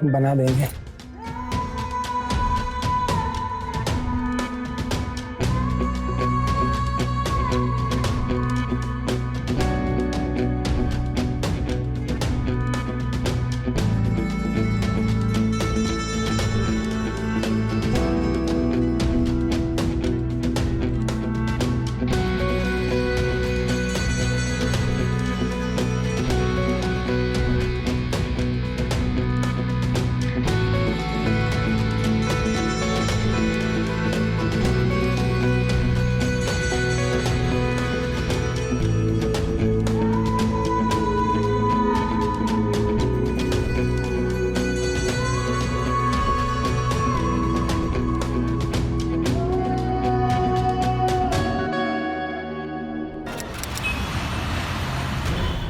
बना देंगे।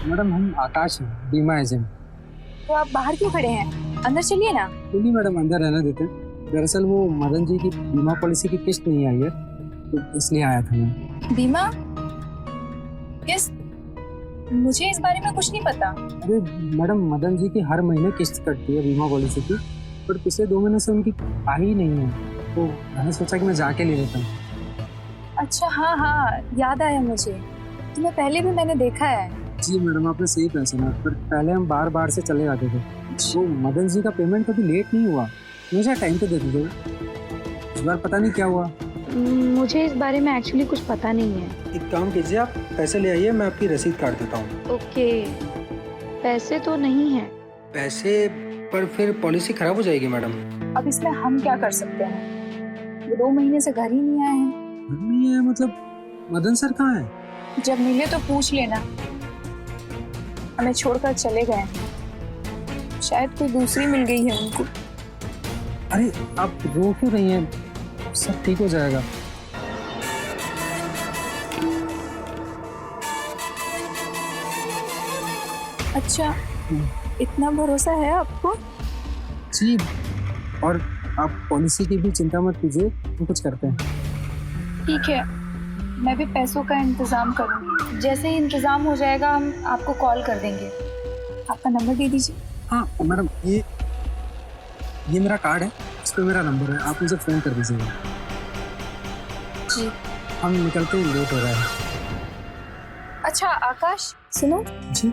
मैडम हम आकाश हैं, बीमा एजेंट। तो आप बाहर क्यों खड़े हैं? अंदर चलिए ना। नहीं मैडम, अंदर रहना देते हैं। दरअसल वो मदन जी की बीमा पॉलिसी की किस्त नहीं आई है, तो इसलिए आया था मैं। बीमा किस्त? मुझे इस बारे में कुछ नहीं पता। अरे मैडम, मदन जी की हर महीने किस्त कटती है बीमा पॉलिसी की, पर पिछले 2 महीने से उनकी आई ही नहीं है, तो मैंने सोचा कि मैं जाके ले लेता हूँ। अच्छा हाँ हाँ, याद आया मुझे। तुम्हें पहले भी मैंने देखा है। जी मैडम, आपने सही पहचाना, पर पहले हम बार बार से चले जाते थे। वो मदन जी का पेमेंट कभी लेट नहीं हुआ, मुझे टाइम पे दे दीजिए। इस बार पता नहीं क्या हुआ। मुझे इस बारे में एक्चुअली कुछ पता नहीं है। एक काम कीजिए, आप पैसे ले आइए, मैं आपकी रसीद काट देता हूँ। ओके, पैसे तो नहीं है। पैसे पर फिर पॉलिसी खराब हो जाएगी मैडम। अब इसमें हम क्या कर सकते हैं? वो 2 महीने से घर ही नहीं आए हैं। नहीं है मतलब, मदन सर कहाँ है? जब मिले तो पूछ लेना। हमें छोड़कर चले गए, शायद कोई दूसरी मिल गई है उनको। अरे आप रो क्यों रही हैं? सब ठीक हो जाएगा। अच्छा, इतना भरोसा है आपको? जी, और आप पॉलिसी की भी चिंता मत कीजिए, हम कुछ करते हैं। ठीक है, मैं भी पैसों का इंतजाम करूंगी। जैसे ही इंतजाम हो जाएगा हम आपको कॉल कर देंगे। आपका नंबर दे दीजिए। हाँ मैडम, ये मेरा कार्ड है, इस पर मेरा नंबर है, आप मुझे फ़ोन कर दीजिएगा। जी। हम निकलते हैं, लेट हो रहा है। अच्छा आकाश, सुनो, जी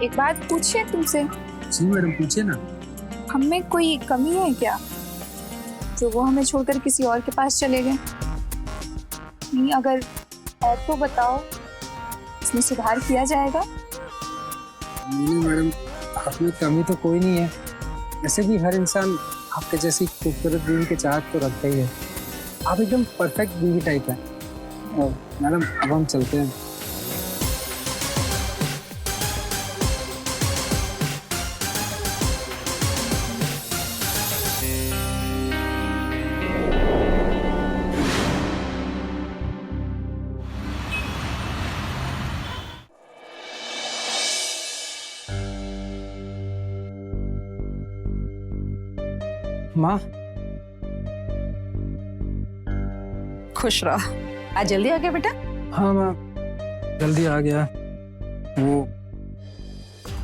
एक बात पूछिए तुमसे। जी मैडम, पूछिए ना। हम में कोई कमी है क्या, जो वो हमें छोड़कर किसी और के पास चले गए? नहीं, अगर है तो बताओ, इसमें सुधार किया जाएगा। नहीं मैडम, आप में कमी तो कोई नहीं है। ऐसे भी हर इंसान आपके जैसी खूबसूरत बीवी के चाहत तो रखता ही है। आप एकदम परफेक्ट बीवी टाइप है। मैडम अब हम चलते हैं। माँ, खुश रहो। आज जल्दी आ गया बेटा? हाँ माँ, जल्दी आ गया। वो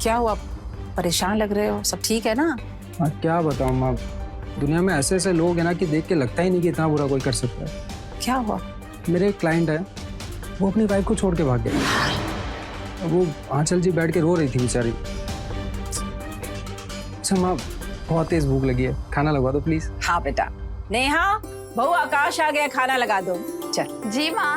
क्या हुआ, परेशान लग रहे हो? सब ठीक है ना? हाँ, क्या बताऊँ माँ, दुनिया में ऐसे ऐसे लोग हैं ना कि देख के लगता ही नहीं कि इतना बुरा कोई कर सकता है। क्या हुआ? मेरे एक क्लाइंट है, वो अपनी वाइफ को छोड़ के भाग गया। वो आंचल जी बैठ के रो रही थी बेचारी। अच्छा माँ, बहुत तेज भूख लगी है, खाना लगवा दो प्लीज। हाँ बेटा। नेहा, बहू आकाश आ गया, खाना लगा दो। चल। जी माँ।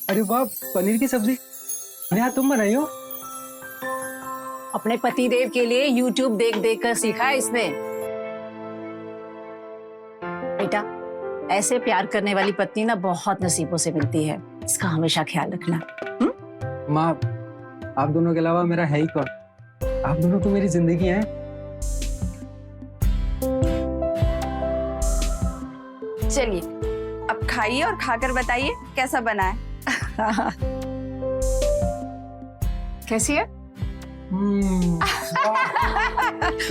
अरे वाह, पनीर की सब्जी। अरे यार, तुम बनाई हो? अपने पति देव के लिए YouTube देख देख कर सीखा है इसने। बेटा, ऐसे प्यार करने वाली पत्नी ना बहुत नसीबों से मिलती है, इसका हमेशा ख्याल रखना। माँ, आप दोनों के अलावा मेरा है ही कौन? आप दोनों तो मेरी जिंदगी हैं। चलिए अब खाइए और खाकर बताइए कैसा बना है। कैसी है?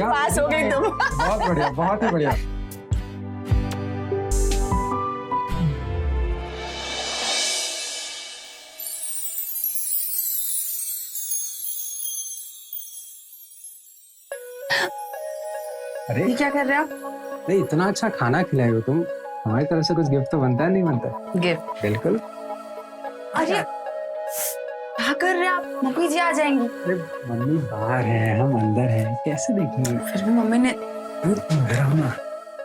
पास हो गई तुम। बहुत बढ़िया, बहुत ही बढ़िया। अरे ये क्या कर रहे हो आप? नहीं, इतना अच्छा खाना खिलाए हो तुम, हमारी तरफ से कुछ गिफ्ट तो बनता है नहीं बनता? गिफ्ट? बिल्कुल। अरे क्या कर रहे हैं आप? मम्मी जी आ जाएंगी। अरे मम्मी बाहर है, हम अंदर हैं, कैसे देखेंगे? फिर भी मम्मी ने डरावना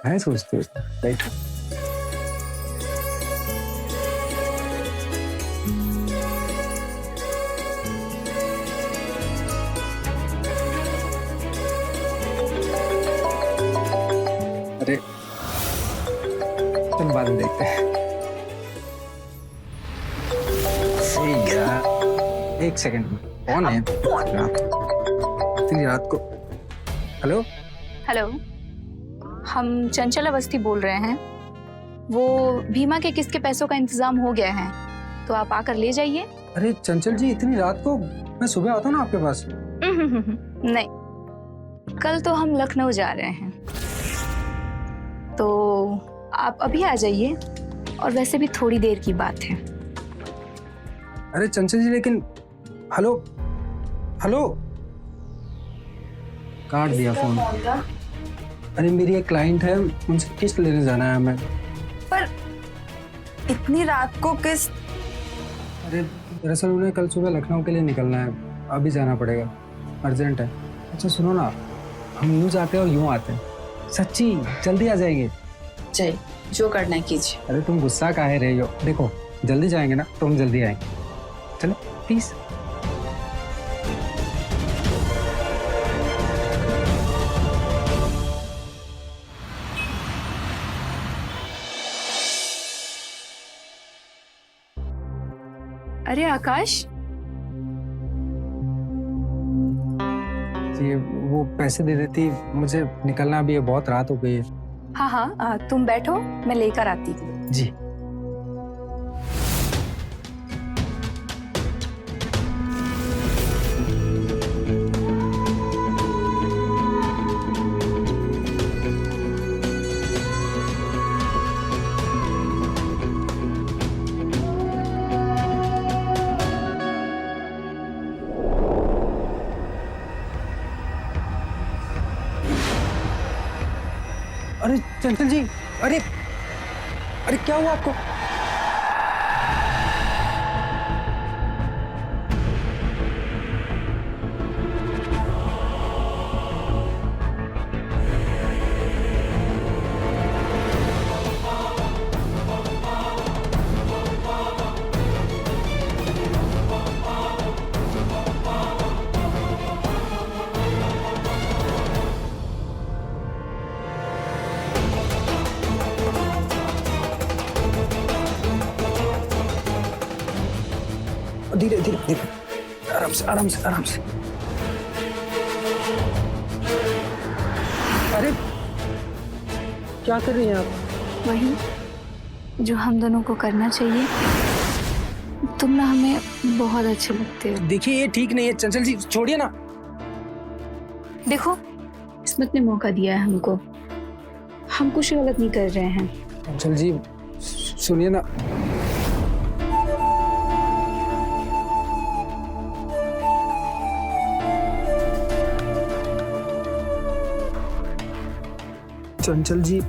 मैं सोचती हूँ। बैठो। अरे तुम बाद में देखते हैं। एक सेकंड, कौन है इतनी रात को? हेलो। हेलो, हम चंचल अवस्थी बोल रहे हैं। वो भीमा के किस्त के पैसों का इंतजाम हो गया है, तो आप आकर ले जाइए। अरे चंचल जी, इतनी रात को? मैं सुबह आता हूँ ना आपके पास। नहीं, कल तो हम लखनऊ जा रहे हैं, तो आप अभी आ जाइए। और वैसे भी थोड़ी देर की बात है। अरे चंचल जी, लेकिन हेलो हेलो, काट दिया फोन। अरे मेरी एक क्लाइंट है, उनसे किस्त लेने जाना है हमें। पर इतनी रात को किस? अरे दरअसल उन्हें कल सुबह लखनऊ के लिए निकलना है, अभी जाना पड़ेगा, अर्जेंट है। अच्छा सुनो ना, हम यूं जाते हैं और यूं आते हैं, सच्ची जल्दी आ जाएंगे। चल, जो करना है कीजिए। अरे तुम गुस्सा काहे रही हो? देखो जल्दी जाएंगे ना तो हम जल्दी आएंगे, चलो प्लीज। अरे आकाश, ये वो पैसे दे देती, मुझे निकलना भी है, बहुत रात हो गई है। हाँ हाँ, तुम बैठो, मैं लेकर आती हूँ। जी। अरे चंचल जी, अरे अरे क्या हुआ आपको? धीरे धीरे धीरे, आराम से आराम से आराम से। अरे क्या कर रही हैं आप? वही जो हम दोनों को करना चाहिए। तुम ना हमें बहुत अच्छे लगते हो। देखिए ये ठीक नहीं है चंचल जी, छोड़िए ना। देखो, किस्मत ने मौका दिया है हमको, हम कुछ गलत नहीं कर रहे हैं। चंचल जी सुनिए ना। चंचल जी,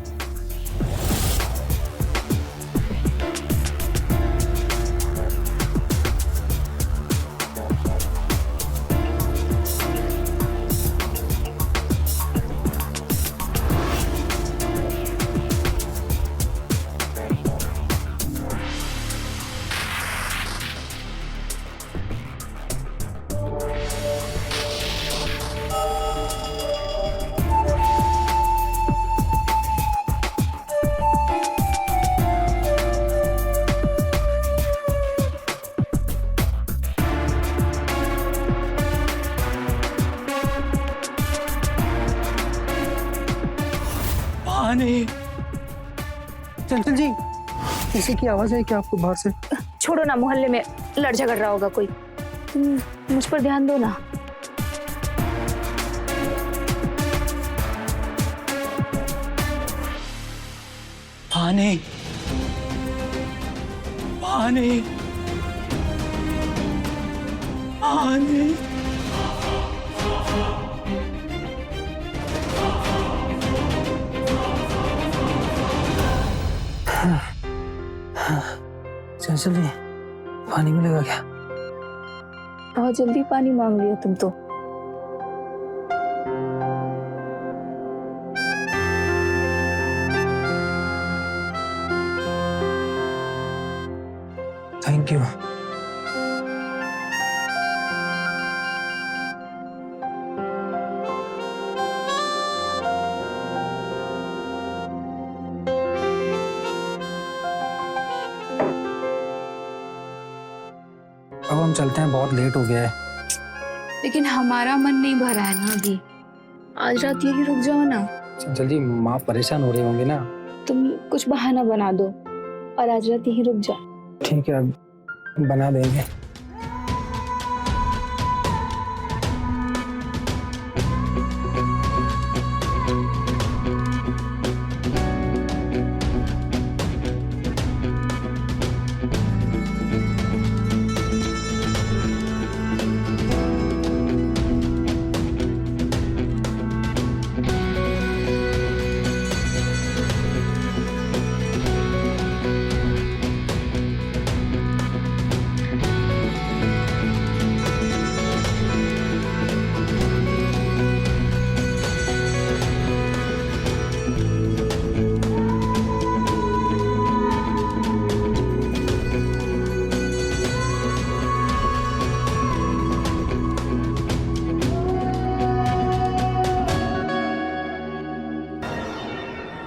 नहीं। चंचल जी, किसी की आवाज है क्या आपको बाहर से? छोड़ो ना, मोहल्ले में लड़ झगड़ रहा होगा कोई। तुम मुझ पर ध्यान दो ना। पानी पानी पानी। चंचल जी, पानी मिलेगा क्या? बहुत जल्दी पानी मांग लिया तुम तो। Thank you. अब हम चलते हैं, बहुत लेट हो गया है। लेकिन हमारा मन नहीं भरा है ना अभी। आज रात यही रुक जाओ ना। चंचल जी, माँ परेशान हो रही होंगी ना। तुम कुछ बहाना बना दो और आज रात यही रुक जाओ। ठीक है, अब बना देंगे।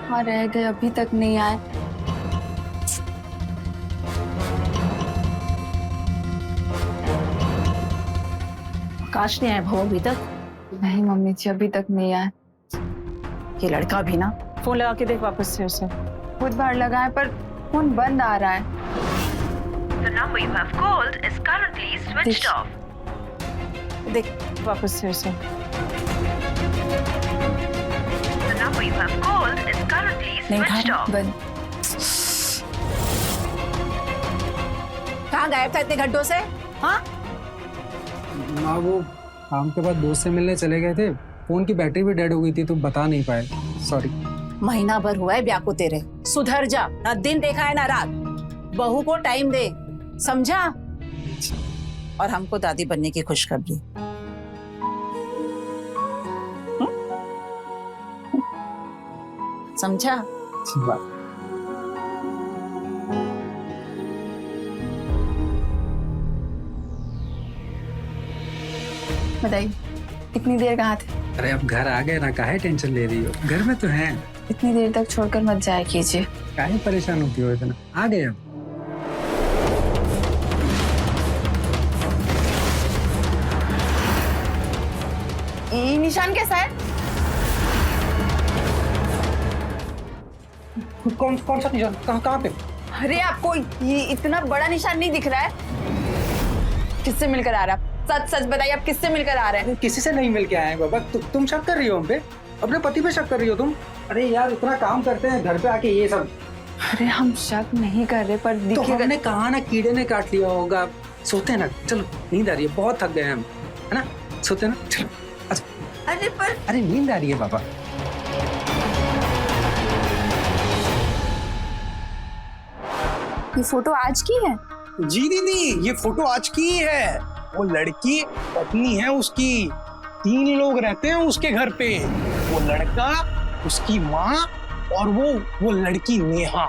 कहाँ रह गए, अभी तक नहीं आए। आकाश नहीं आया भाव अभी तक? नहीं मम्मी जी, अभी तक नहीं आए। ये लड़का भी ना, फोन लगा के देख वापस से उसे। खुद बार लगाए पर फोन बंद आ रहा है। The number you have called is currently switched off. देख वापस से उसे। The number you have called is currently switched off. बंद। कहाँ गायब था इतने घंटों से? हाँ? माँ वो काम के बाद दोस्त से मिलने चले गए थे, फोन की बैटरी भी डेड हो गई थी तो बता नहीं पाए, सॉरी। महीना भर हुआ है ब्याह को तेरे, सुधर जा। ना दिन देखा है ना रात। बहू को टाइम दे, समझा? और हमको दादी बनने की खुशखबरी। समझा? अच्छी बात। बताइए, इतनी देर कहाँ थे? अरे अब घर आ गए ना, काहे टेंशन ले रही हो? घर में तो हैं। इतनी देर तक छोड़कर मत जाया कीजिए। काहे परेशान होती हो इतना? आ गए अब। ये निशान कैसा है? कौन सा निशान? कहाँ पे? अरे आपको ये इतना बड़ा निशान नहीं दिख रहा है? किससे मिलकर आ रहा है? सच सच बताइए, आप किससे मिलकर आ रहे हैं? किसी से नहीं मिल के आए बाबा। तुम शक कर रही हो हम पे? अपने पति पे शक कर रही हो तुम? अरे यार, इतना काम करते हैं घर पे आके ये सब। अरे हम शक नहीं कर रहे, पर तो दिखेगा। हमने कहा ना, कीड़े ने काट लिया होगा। सोते हैं ना, चलो नींद आ रही है, बहुत थक गए हैं हम, है ना? सोते हैं ना, चलो। अच्छा, अरे पर अरे नींद आ रही है बाबा। ये फोटो आज की है? जी दीदी, ये फोटो आज की ही है। वो लड़की पत्नी है उसकी, 3 लोग रहते हैं उसके घर पे। वो लड़का, उसकी माँ और वो लड़की नेहा।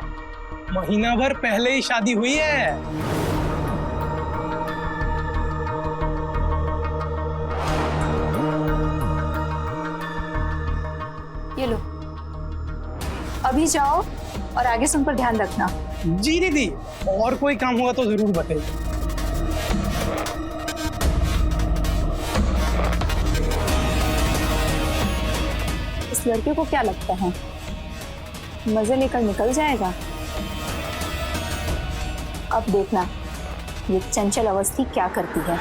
महीना भर पहले ही शादी हुई है। ये लो, अभी जाओ और आगे से उन पर ध्यान रखना। जी दीदी, और कोई काम होगा तो जरूर बताइए। इस लड़के को क्या लगता है मजे लेकर निकल जाएगा? अब देखना ये चंचल अवस्थी क्या करती है।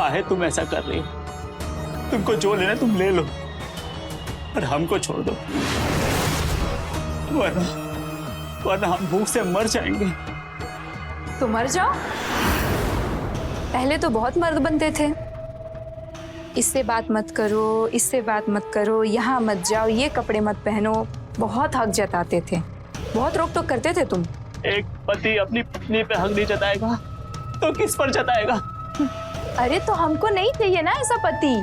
काहे तुम ऐसा कर रही हो? तुमको जो लेना तुम ले लो, और हमको छोड़ दो, वरना हम भूख से मर जाएंगे। तो मर जाओ। पहले तो बहुत मर्द बनते थे, इससे बात मत करो, इससे बात मत करो, यहाँ मत जाओ, ये कपड़े मत पहनो, बहुत हक जताते थे, बहुत रोक टोक करते थे तुम। एक पति अपनी पत्नी पे हक नहीं जताएगा तो किस पर जताएगा? अरे तो हमको नहीं चाहिए ना ऐसा पति।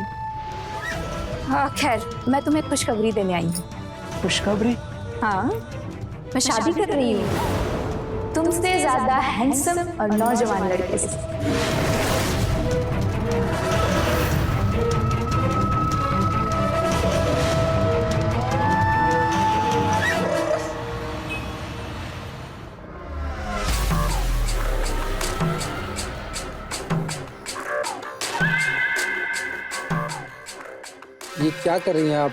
हाँ खैर, मैं तुम्हें खुशखबरी देने आई हूँ। खुशखबरी? हाँ, मैं शादी कर रही हूँ तुमसे ज्यादा हैंडसम और नौजवान लड़के से। ये क्या कर रही हैं आप?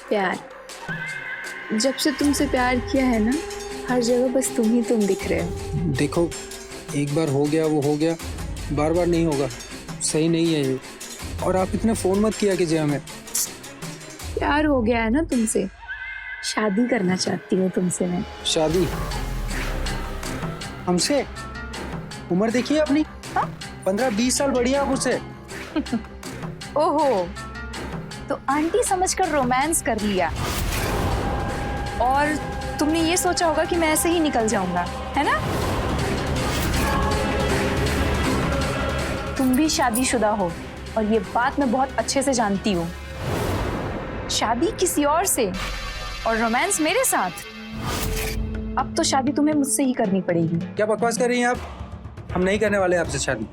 प्यार, जब से तुमसे प्यार किया है ना, हर जगह बस तुम ही तुम दिख रहे हो। देखो, एक बार हो गया वो हो गया, बार बार नहीं होगा, सही नहीं है ये। और आप इतने फोन मत किया कीजिए हमें। प्यार हो गया है ना तुमसे, शादी करना चाहती हूँ तुमसे मैं। शादी? हमसे? उम्र देखिए अपनी, 15-20 साल बड़ी है आप उससे। ओहो, तो आंटी समझकर रोमांस कर लिया, और तुमने ये सोचा होगा कि मैं ऐसे ही निकल जाऊंगा, है ना? तुम भी शादीशुदा हो, और ये बात मैं बहुत अच्छे से जानती हूँ। शादी किसी और से और रोमांस मेरे साथ। अब तो शादी तुम्हें मुझसे ही करनी पड़ेगी। क्या बकवास कर रही हैं आप? हम नहीं करने वाले आपसे शादी।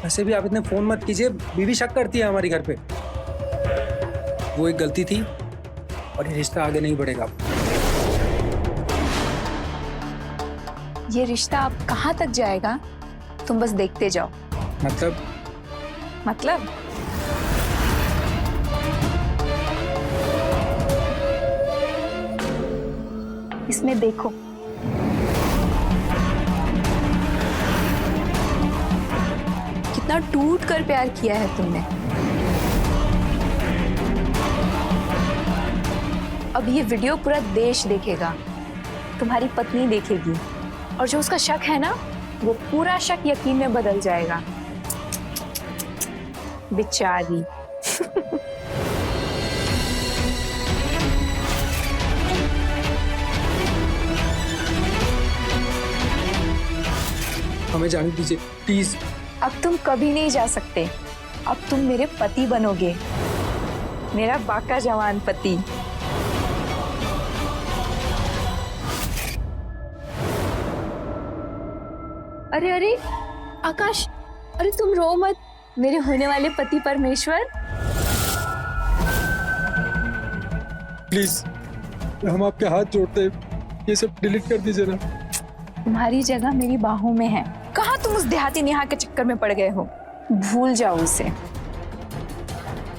वैसे भी आप इतने फोन मत कीजिए, बीवी शक करती है हमारी घर पे। वो एक गलती थी, और ये रिश्ता आगे नहीं बढ़ेगा। ये रिश्ता अब कहाँ तक जाएगा, तुम बस देखते जाओ। मतलब इसमें देखो, कितना टूट कर प्यार किया है तुमने। अब ये वीडियो पूरा देश देखेगा, तुम्हारी पत्नी देखेगी, और जो उसका शक है ना, वो पूरा शक यकीन में बदल जाएगा। बेचारी। हमें जाने दीजिए प्लीज। अब तुम कभी नहीं जा सकते, अब तुम मेरे पति बनोगे, मेरा बाका जवान पति। अरे अरे आकाश, अरे तुम रो मत, मेरे होने वाले पति परमेश्वर। प्लीज, हम आपके हाथ जोड़ते हैं, ये सब डिलीट कर दीजिए ना। तुम्हारी जगह मेरी बाहों में है। कहाँ तुम उस देहाती नेहा के चक्कर में पड़ गए हो? भूल जाओ उसे।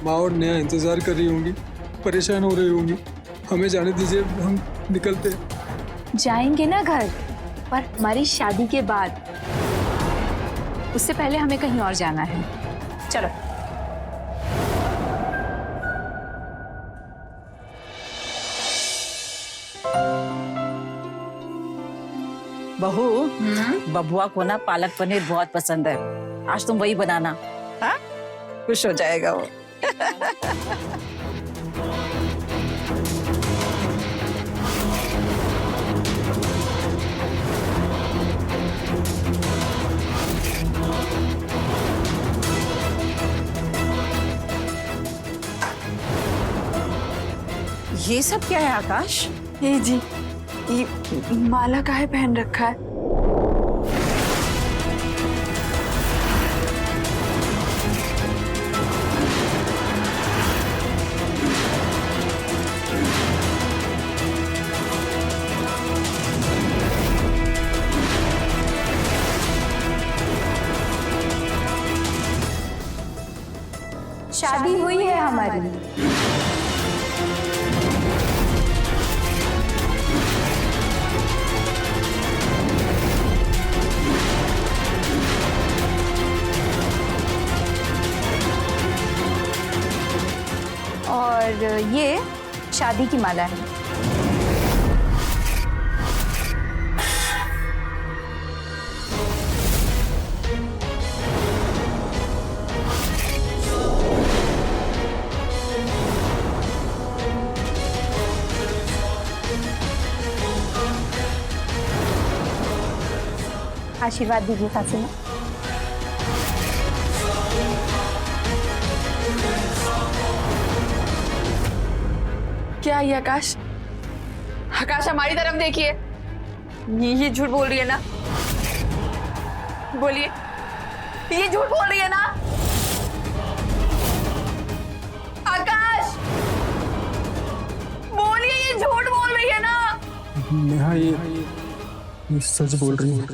माँ और नेहा इंतजार कर रही होंगी, परेशान हो रही होंगी। हमें जाने दीजिए, हम निकलते हैं। जाएंगे ना घर, पर हमारी शादी के बाद। उससे पहले हमें कहीं और जाना है। चलो। बहू, बबुआ को ना पालक पनीर बहुत पसंद है, आज तुम वही बनाना। हाँ, खुश हो जाएगा वो। ये सब क्या है आकाश? ये जी, ये माला काहे पहन रखा है? शादी हुई है हमारी। और ये शादी की माला है। आशीर्वाद दीजिए सासू माँ। क्या ये आकाश? आकाश हमारी तरफ देखिए, ये झूठ बोल रही है ना? बोलिए, ये झूठ बोल रही है ना? आकाश बोलिए, ये झूठ बोल रही है ना? नेहा ये सच बोल रही है।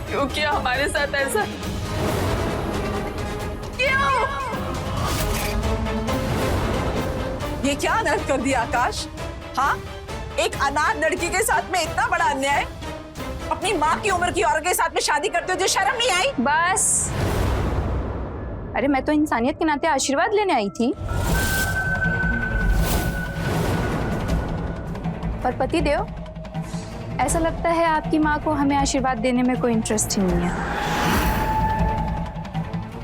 क्यों किया हमारे साथ ऐसा? क्यों? ये क्या अनर्थ कर दिया आकाश? हाँ, एक अनाथ लड़की के साथ में इतना बड़ा अन्याय। अपनी माँ की उम्र की औरत के साथ में शादी करते हो, जो शर्म नहीं आई? बस, अरे मैं तो इंसानियत के नाते आशीर्वाद लेने आई थी। पर पति देव, ऐसा लगता है आपकी माँ को हमें आशीर्वाद देने में कोई इंटरेस्ट ही नहीं है।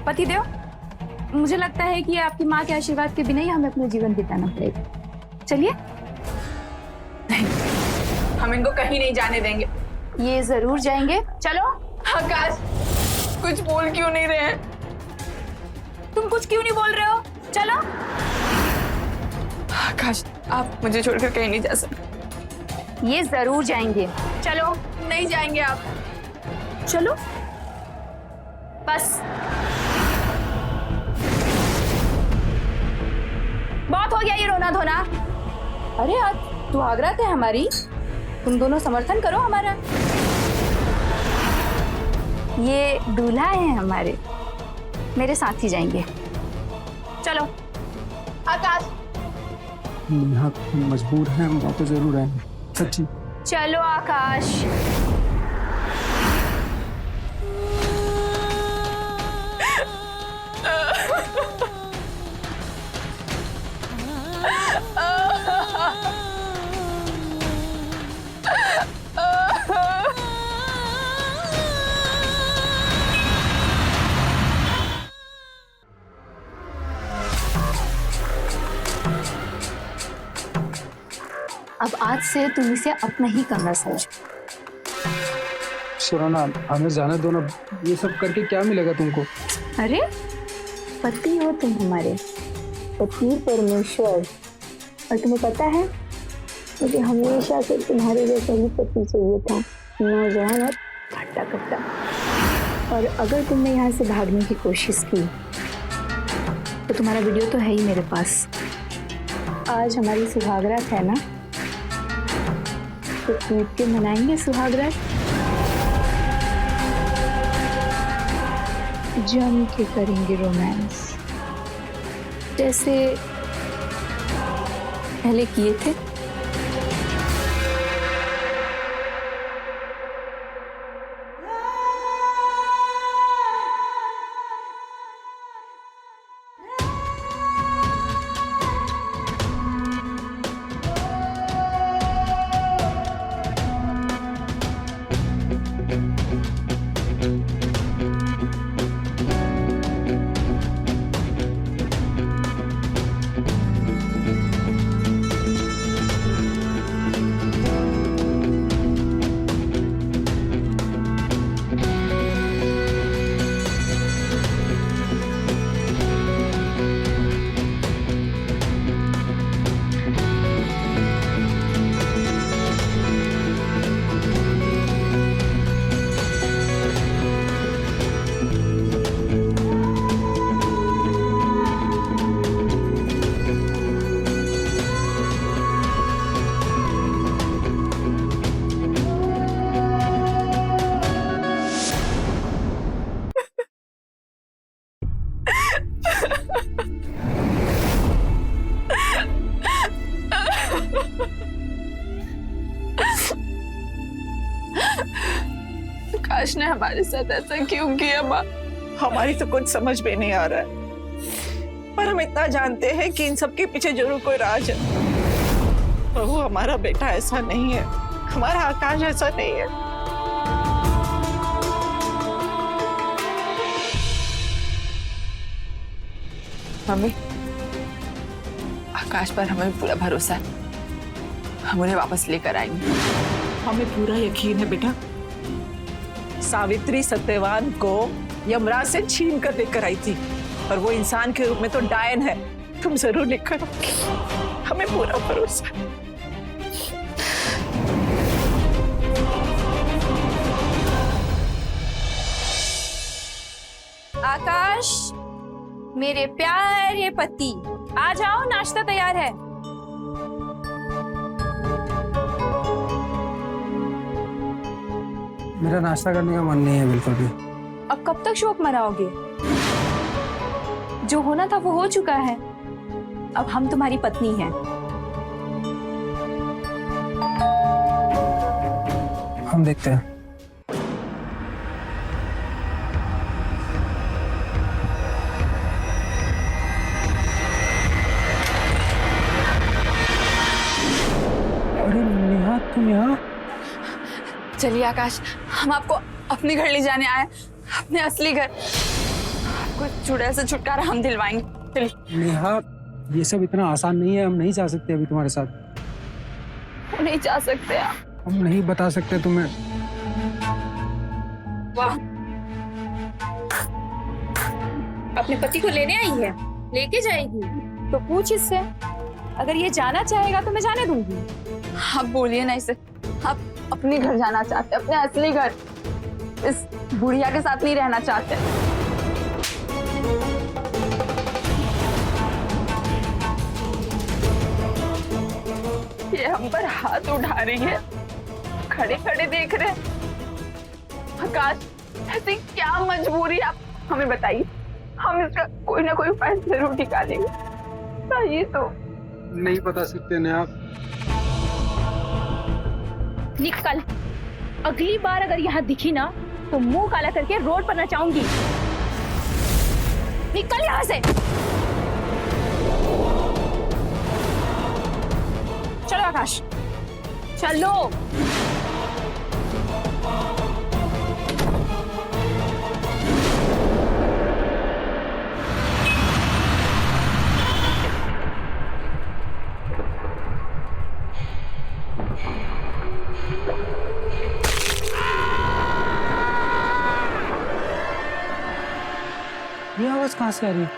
पति देव, मुझे लगता है कि आपकी माँ के आशीर्वाद के बिना ही हमें अपना जीवन बिताना पड़ेगा। चलिए। हम इनको कहीं नहीं जाने देंगे। ये जरूर जाएंगे। चलो। आकाश, कुछ बोल क्यों नहीं रहे हैं? तुम कुछ क्यों नहीं बोल रहे हो? चलो। आकाश, आप मुझे छोड़कर कहीं नहीं जा सकते। ये जरूर जाएंगे। चलो। नहीं जाएंगे आप। चलो बस, बहुत हो गया ये रोना धोना। अरे आज सुहागरात है हमारी, तुम दोनों समर्थन करो हमारा। ये दूल्हा है हमारे, मेरे साथ ही जाएंगे। चलो। आकाश, नेहा मजबूर है, हम वापस जरूर आएंगे, सच्ची। चलो आकाश। अब आज से तुम इसे अपना ही कमरा समझो। सुराना, हमें जाने दो ना, ये सब करके क्या मिलेगा तुमको? अरे पति हो तुम हमारे, पति परमेश्वर। और तुम्हें पता है, मुझे हमेशा से तुम्हारे जैसा ही पति चाहिए था, नौजवान और खट्टा खट्टा। और अगर तुमने यहाँ से भागने की कोशिश की तो तुम्हारा वीडियो तो है ही मेरे पास। आज हमारी सुहागरात है ना, तो कूद के मनाएंगे सुहागरात, जम के करेंगे रोमांस, जैसे पहले किए थे। आकाश ने हमारे साथ ऐसा क्यों किया माँ? हमारी तो कुछ समझ में नहीं आ रहा है, पर हम इतना जानते हैं कि इन सब के पीछे जरूर कोई राज है। पर वो हमारा बेटा ऐसा नहीं है, हमारा आकाश ऐसा नहीं है। मम्मी, आकाश पर हमें पूरा भरोसा है, हम उन्हें वापस लेकर आएंगे। हमें पूरा यकीन है बेटा। सावित्री सत्यवान को यमराज से छीन कर लेकर आई थी, और वो इंसान के रूप में तो डायन है। तुम जरूर लेकर आओगे, हमें पूरा भरोसा है। आकाश, मेरे प्यारे पति, आ जाओ, नाश्ता तैयार है। मेरा नाश्ता करने का मन नहीं है बिल्कुल भी। अब कब तक शोक मनाओगे? जो होना था वो हो चुका है। अब हम तुम्हारी पत्नी हैं। हम देखते हैं। अरे नेहा, तुम यहाँ? चलिए आकाश, हम आपको अपने घर ले जाने आए, अपने असली घर। आपको चुड़ैल से छुटकारा हम दिलवाएंगे। चलिए। नेहा, ये सब इतना आसान नहीं है। हम नहीं जा सकते अभी तुम्हारे साथ। नहीं जा सकते आप। हम नहीं बता सकते तुम्हें। वाह, अपने पति को लेने आई है, लेके जाएगी तो पूछ इससे। अगर ये जाना चाहेगा तो मैं जाने दूंगी। आप बोलिए ना इसे, आप अपने घर जाना चाहते, अपने असली घर, इस बुढ़िया के साथ नहीं रहना चाहते। ये हम पर हाथ उठा रही है, खड़े खड़े देख रहे हैं। आकाश, ऐसी क्या मजबूरी आप हमें बताइए, हम इसका कोई ना कोई उपाय जरूर निकालेंगे। बताइए तो। नहीं बता सकते नेहा। निकल, अगली बार अगर यहाँ दिखी ना तो मुंह काला करके रोड पर नचाऊंगी। निकल यहाँ से। चलो आकाश, चलो। ये आवाज कहाँ से आ रही है?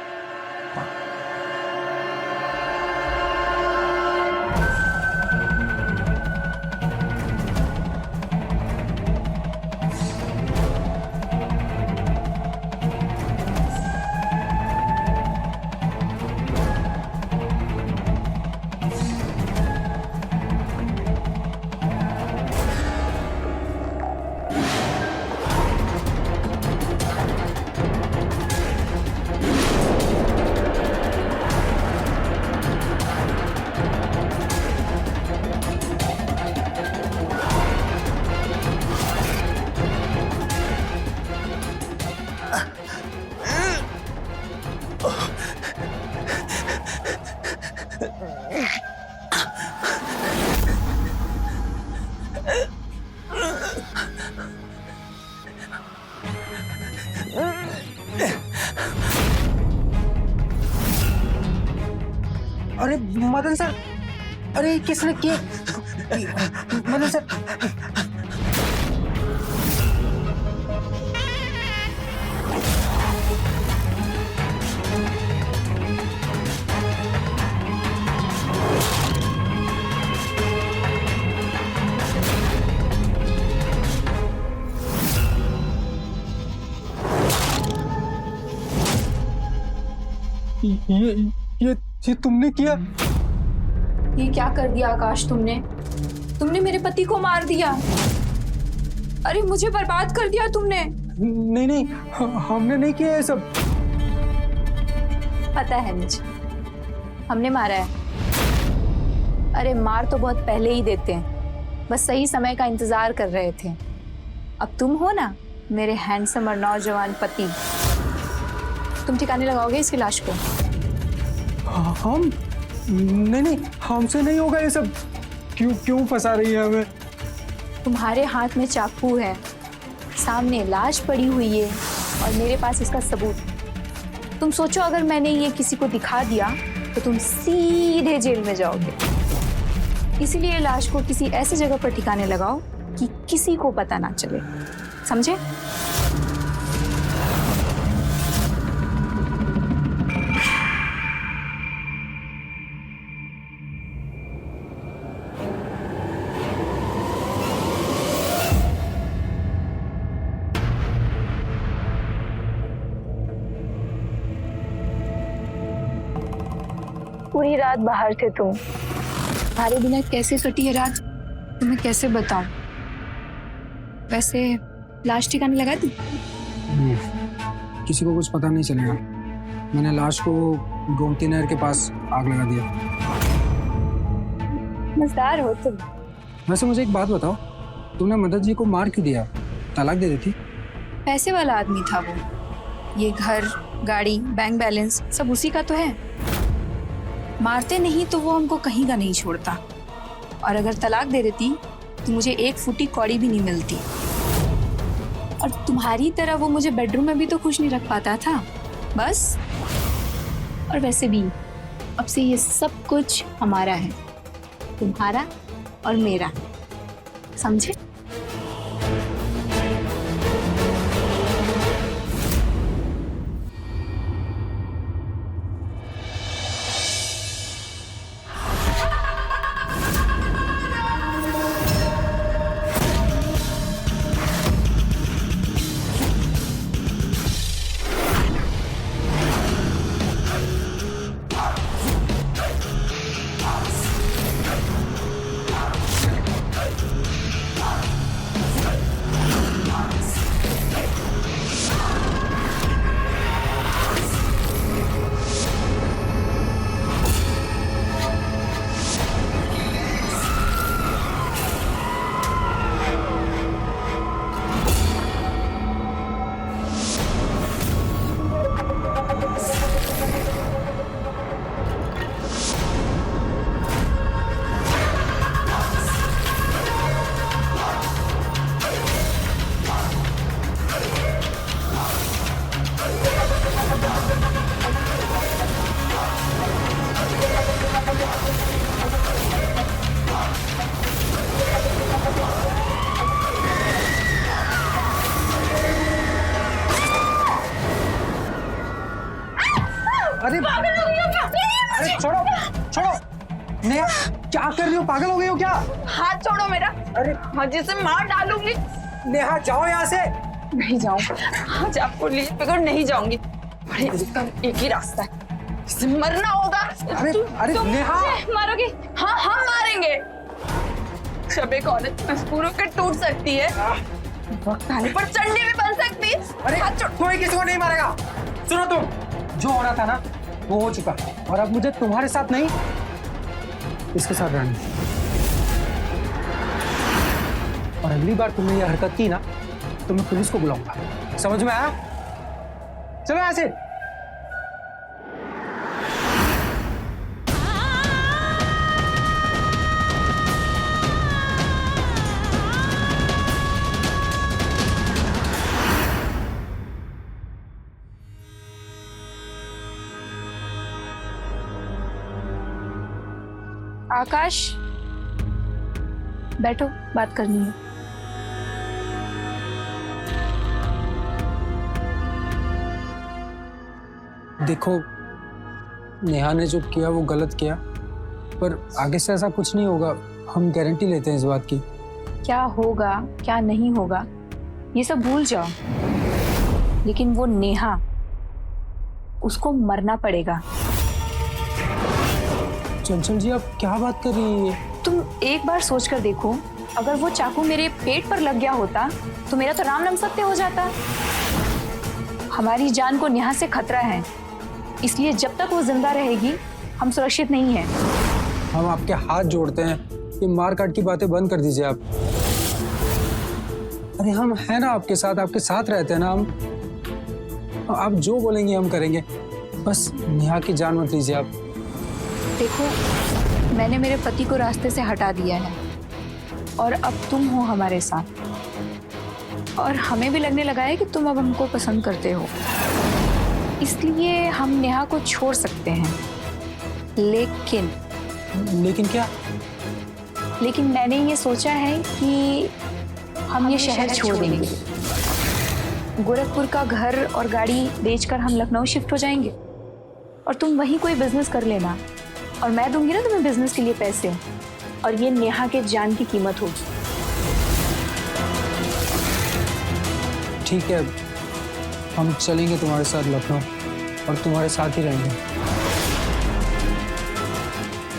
अरे मदन सर, अरे किसने किया? मदन सर, ये तुमने किया? ये क्या कर दिया आकाश तुमने? तुमने मेरे पति को मार दिया। अरे मुझे बर्बाद कर दिया तुमने। नहीं नहीं, हमने नहीं किया ये सब। पता है मुझे, हमने मारा है। अरे मार तो बहुत पहले ही देते हैं, बस सही समय का इंतजार कर रहे थे। अब तुम हो ना, मेरे हैंडसम और नौजवान पति। तुम ठिकाने लगाओगे इसकी लाश को? हम नहीं, हमसे नहीं होगा ये सब। क्यों फंसा रही है हमें? तुम्हारे हाथ में चाकू है, सामने लाश पड़ी हुई है और मेरे पास इसका सबूत। तुम सोचो अगर मैंने ये किसी को दिखा दिया तो तुम सीधे जेल में जाओगे। इसीलिए लाश को किसी ऐसी जगह पर ठिकाने लगाओ कि किसी को पता ना चले, समझे? पूरी रात बाहर थे तुम। तुम्हारे बिना कैसे कटी है रात तुम्हें कैसे बताऊं। वैसे लाश ठिकाने लगा दी? किसी को कुछ पता नहीं चलेगा। मैंने लाश को गोमती नहर के पास आग लगा दिया। मजेदार हो तुम। वैसे मुझे एक बात बताओ, तुमने मदद जी को मार क्यों दिया? तलाक दे देती। पैसे वाला आदमी था वो। ये घर, गाड़ी, बैंक बैलेंस सब उसी का तो है। मारते नहीं तो वो हमको कहीं का नहीं छोड़ता, और अगर तलाक दे देती तो मुझे एक फुटी कौड़ी भी नहीं मिलती। और तुम्हारी तरह वो मुझे बेडरूम में भी तो खुश नहीं रख पाता था बस। और वैसे भी अब से ये सब कुछ हमारा है, तुम्हारा और मेरा, समझे? अरे छोड़ो नेहा, क्या कर रही हो? पागल हो गई हो क्या? हाथ छोड़ो मेरा। अरे हाजी से मार डालूंगी। नेहा जाओ यहाँ से। नहीं जाऊँ, आज आपको लिए बगैर नहीं जाऊंगी। अरे इसका एक ही रास्ता है, इसे मरना होगा। अरे नेहा, मारोगे? हाँ हम मारेंगे। जब एक औरत मजबूरों के टूट सकती है, वक्त आने पर चंडी भी बन सकती है। अरे कोई किसी को नहीं मारेगा। सुनो तुम, जो होना था ना वो हो चुका, और अब मुझे तुम्हारे साथ नहीं, इसके साथ रहना। और अगली बार तुमने ये हरकत की ना तो मैं पुलिस को बुलाऊंगा, समझ में आया? चलो यहाँ से। आकाश, बैठो, बात करनी है। देखो, नेहा ने जो किया वो गलत किया, पर आगे से ऐसा कुछ नहीं होगा, हम गारंटी लेते हैं इस बात की। क्या होगा क्या नहीं होगा ये सब भूल जाओ, लेकिन वो नेहा, उसको मरना पड़ेगा। चंचल जी, आप क्या बात कर रही है? तुम एक बार सोच कर देखो, अगर वो चाकू मेरे पेट पर लग गया होता तो मेरा तो राम नाम सत्य हो जाता। हमारी जान को नेहा से खतरा है, इसलिए जब तक वो जिंदा रहेगी हम सुरक्षित नहीं हैं। हम आपके हाथ जोड़ते हैं, ये मार काट की बातें बंद कर दीजिए आप। अरे हम हैं ना आपके साथ रहते हैं ना हम। आप जो बोलेंगे हम करेंगे, बस नेहा की जान मत लीजिए आप। देखो, मैंने मेरे पति को रास्ते से हटा दिया है और अब तुम हो हमारे साथ, और हमें भी लगने लगा है कि तुम अब हमको पसंद करते हो, इसलिए हम नेहा को छोड़ सकते हैं। लेकिन क्या? लेकिन मैंने ये सोचा है कि हम ये शहर छोड़ देंगे। गोरखपुर का घर और गाड़ी बेचकर हम लखनऊ शिफ्ट हो जाएंगे और तुम वहीं कोई बिजनेस कर लेना, और मैं दूंगी ना तुम्हें बिजनेस के लिए पैसे, और ये नेहा के जान की कीमत होगी। ठीक है, हम चलेंगे तुम्हारे साथ लखनऊ और तुम्हारे साथ ही रहेंगे।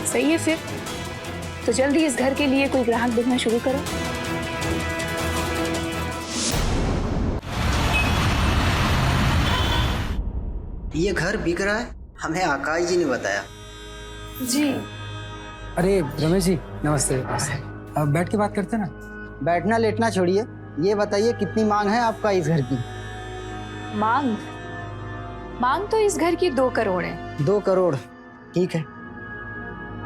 सही है, फिर तो जल्दी इस घर के लिए कोई ग्राहक देखना शुरू करो। ये घर बिक रहा है, हमें आकाश जी ने बताया। जी। अरे रमेश जी, नमस्ते। अब बैठ के बात करते हैं ना। बैठना लेटना छोड़िए, ये बताइए कितनी मांग है आपका इस घर की? मांग तो इस घर की 2 करोड़ है। 2 करोड़, ठीक है,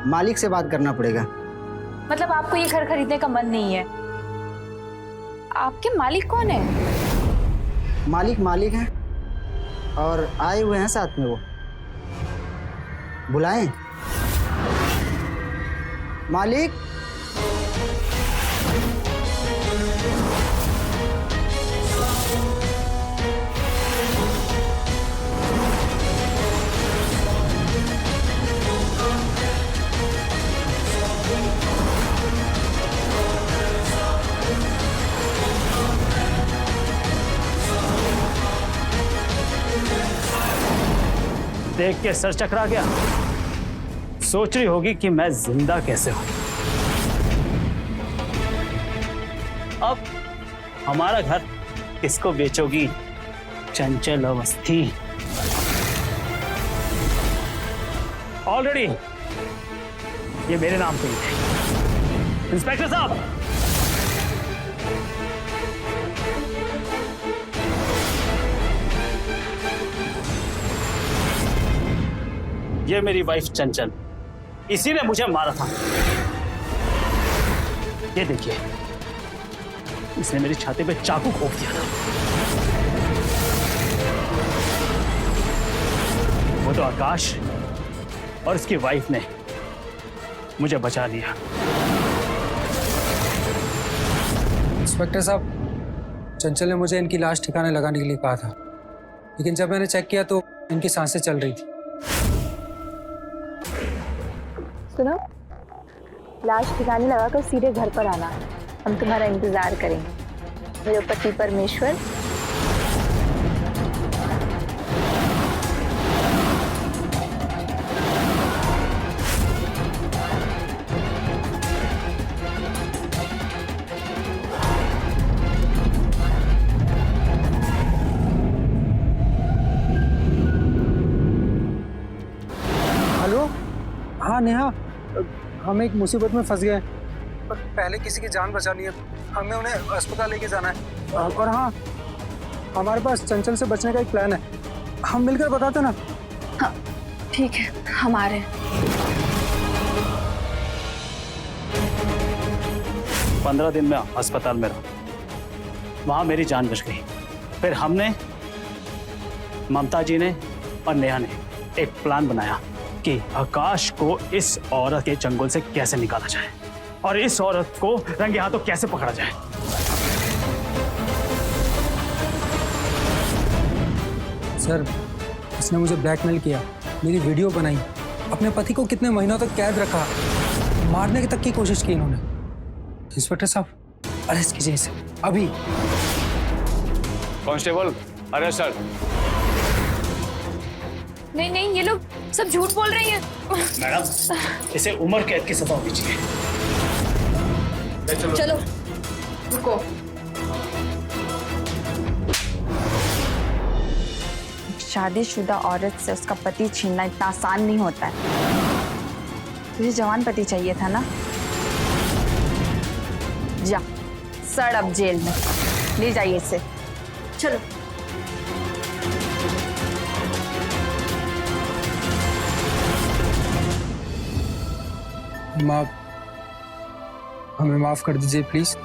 मालिक से बात करना पड़ेगा। मतलब आपको ये घर खरीदने का मन नहीं है? आपके मालिक कौन है? मालिक है और आए हुए हैं साथ में, वो बुलाएं। मालिक, देख के सर चकरा गया। सोच रही होगी कि मैं जिंदा कैसे हूं। अब हमारा घर किसको बेचोगी चंचल अवस्थी? ऑलरेडी ये मेरे नाम पे ही है। इंस्पेक्टर साहब, ये मेरी वाइफ चंचल, इसी ने मुझे मारा था। ये देखिए, इसने मेरी छाती पे चाकू घोंप दिया था। वो तो आकाश और इसकी वाइफ ने मुझे बचा लिया। इंस्पेक्टर साहब, चंचल ने मुझे इनकी लाश ठिकाने लगाने के लिए कहा था, लेकिन जब मैंने चेक किया तो इनकी सांसें चल रही थी। सुनो, लाश ठिकाने लगाकर सीधे घर पर आना, हम तुम्हारा इंतजार करेंगे। मेरे पति परमेश्वर। हेलो, हाँ नेहा, हम एक मुसीबत में फंस गए, पर पहले किसी की जान बचानी है। हमें उन्हें अस्पताल लेके जाना है। और हाँ, हमारे पास चंचल से बचने का एक प्लान है, हम मिलकर बताते ना। हाँ ठीक है, हम आ रहे हैं। 15 दिन में अस्पताल में रहा, वहां मेरी जान बच गई। फिर हमने, ममता जी ने और नेहा ने एक प्लान बनाया कि आकाश को इस औरत के चंगुल से कैसे निकाला जाए और इस औरत को रंगे हाथों कैसे पकड़ा जाए। सर, इसने मुझे ब्लैकमेल किया, मेरी वीडियो बनाई, अपने पति को कितने महीनों तक कैद रखा, मारने की तक की कोशिश की इन्होंने। इंस्पेक्टर साहब, अरेस्ट कीजिए इसे अभी। Constable, arrest sir. नहीं नहीं, ये लोग सब झूठ बोल रही हैं। मैडम, इसे उम्र कैद की सजा होनी चाहिए। चलो रुको। शादीशुदा औरत से उसका पति छीनना इतना आसान नहीं होता है। तुझे जवान पति चाहिए था ना? जा, सड़ अब जेल में। ले जाइए इसे। चलो माँ, हमें माफ कर दीजिए प्लीज।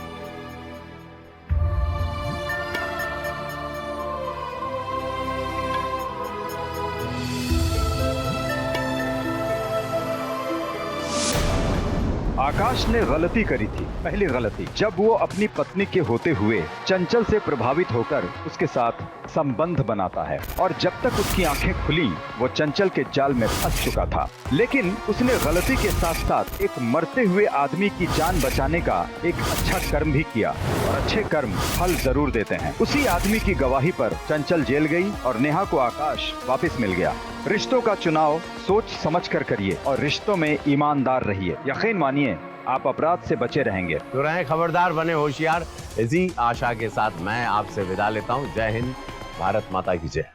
आकाश ने गलती करी थी, पहली गलती, जब वो अपनी पत्नी के होते हुए चंचल से प्रभावित होकर उसके साथ संबंध बनाता है, और जब तक उसकी आंखें खुली वो चंचल के जाल में फंस चुका था। लेकिन उसने गलती के साथ साथ एक मरते हुए आदमी की जान बचाने का एक अच्छा कर्म भी किया, और अच्छे कर्म फल जरूर देते हैं। उसी आदमी की गवाही पर चंचल जेल गई और नेहा को आकाश वापस मिल गया। रिश्तों का चुनाव सोच समझ कर करिए और रिश्तों में ईमानदार रहिए। यकीन मानिए आप अपराध से बचे रहेंगे। तो रहें खबरदार, बने होशियार। इसी आशा के साथ मैं आपसे विदा लेता हूँ। जय हिंद, भारत माता की जय।